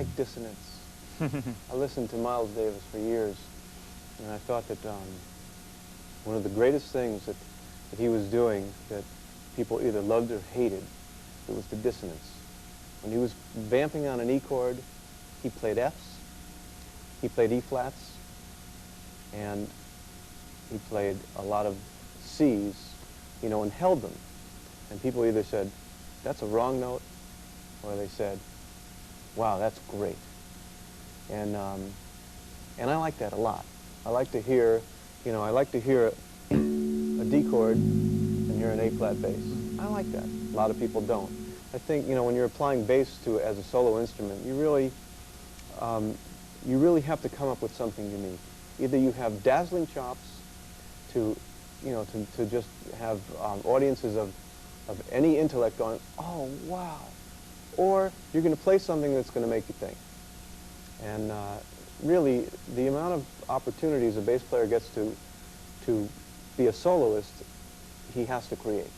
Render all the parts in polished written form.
like dissonance. I listened to Miles Davis for years, and I thought that one of the greatest things that he was doing that people either loved or hated, it was the dissonance. When he was vamping on an E chord, he played Fs, he played E flats, and he played a lot of Cs, you know, and held them. And people either said, that's a wrong note, or they said, wow, that's great. And I like that a lot. I like to hear, you know, I like to hear a D chord and hear an A flat bass. I like that. A lot of people don't. I think, you know, when you're applying bass to as a solo instrument, you really have to come up with something unique. Either you have dazzling chops to, you know, to just have audiences of any intellect going, oh, wow. Or you're going to play something that's going to make you think. And really, the amount of opportunities a bass player gets to be a soloist, he has to create.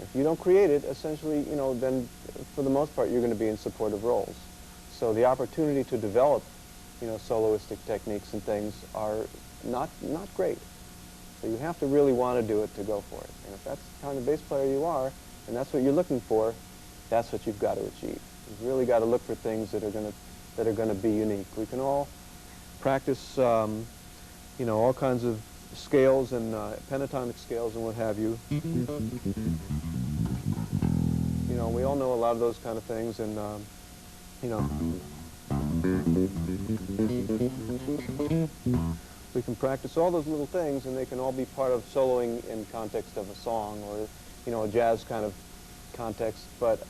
If you don't create it, essentially, you know, then for the most part, you're going to be in supportive roles. So the opportunity to develop, you know, soloistic techniques and things are not great. So you have to really want to do it to go for it. And if that's the kind of bass player you are, and that's what you're looking for, that's what you've got to achieve. You've really got to look for things that are going to be unique. We can all practice, you know, all kinds of scales and pentatonic scales and what have you. You know, we all know a lot of those kind of things, and you know, we can practice all those little things, and they can all be part of soloing in context of a song or, you know, a jazz kind of context. But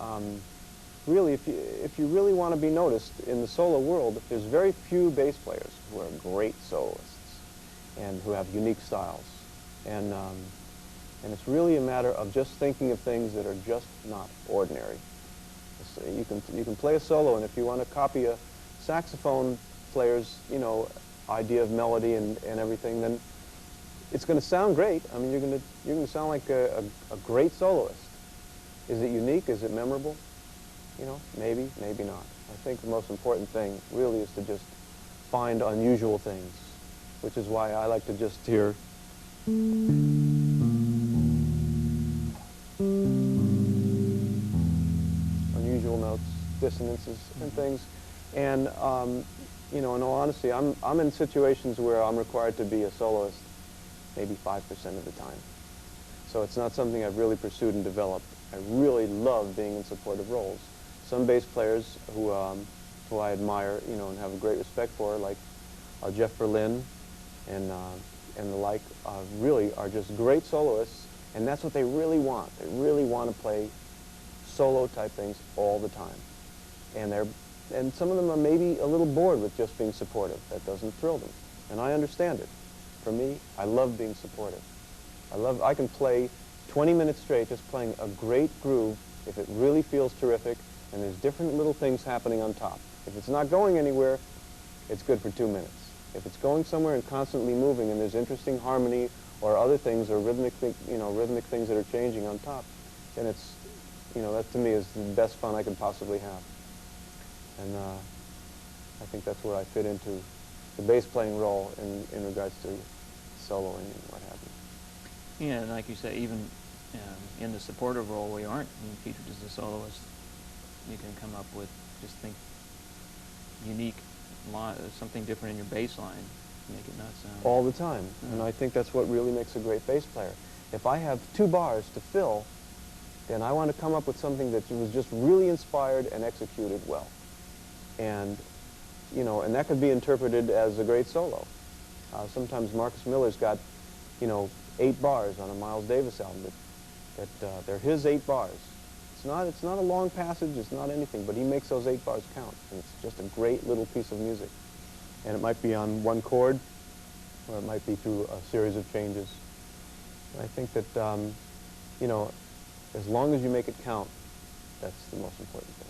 really, if you really want to be noticed in the solo world, there's very few bass players who are great soloists and who have unique styles. And it's really a matter of just thinking of things that are just not ordinary. You can play a solo, and if you want to copy a saxophone player's, you know, idea of melody and everything, then it's going to sound great. I mean, you're going to sound like a great soloist. Is it unique? Is it memorable? You know, maybe, maybe not. I think the most important thing really is to just find unusual things, which is why I like to just hear unusual notes, dissonances, and things. And you know, in all honesty, I'm in situations where I'm required to be a soloist maybe 5% of the time. So it's not something I've really pursued and developed. I really love being in supportive roles. Some bass players who I admire, you know, and have a great respect for, like Jeff Berlin and the like, really are just great soloists, and that's what they really want. They really want to play solo type things all the time. And some of them are maybe a little bored with just being supportive. That doesn't thrill them, and I understand it. For me, I love being supportive. I can play 20 minutes straight just playing a great groove if it really feels terrific, and there's different little things happening on top. If it's not going anywhere, it's good for 2 minutes. If it's going somewhere and constantly moving, and there's interesting harmony or other things or rhythmic things that are changing on top, then it's, you know, that to me is the best fun I could possibly have. And I think that's where I fit into the bass playing role in regards to soloing and what have you. Yeah, and like you say, even in the supportive role where you aren't being featured as a soloist, you can come up with, just think, unique, something different in your bass line, make it not sound... All the time, and I think that's what really makes a great bass player. If I have 2 bars to fill, then I want to come up with something that was just really inspired and executed well. And, you know, and that could be interpreted as a great solo. Sometimes Marcus Miller's got, you know, 8 bars on a Miles Davis album that they're his 8 bars. It's not a long passage, it's not anything, but he makes those 8 bars count, and it's just a great little piece of music. And it might be on one chord, or it might be through a series of changes. And I think that, you know, as long as you make it count, that's the most important thing.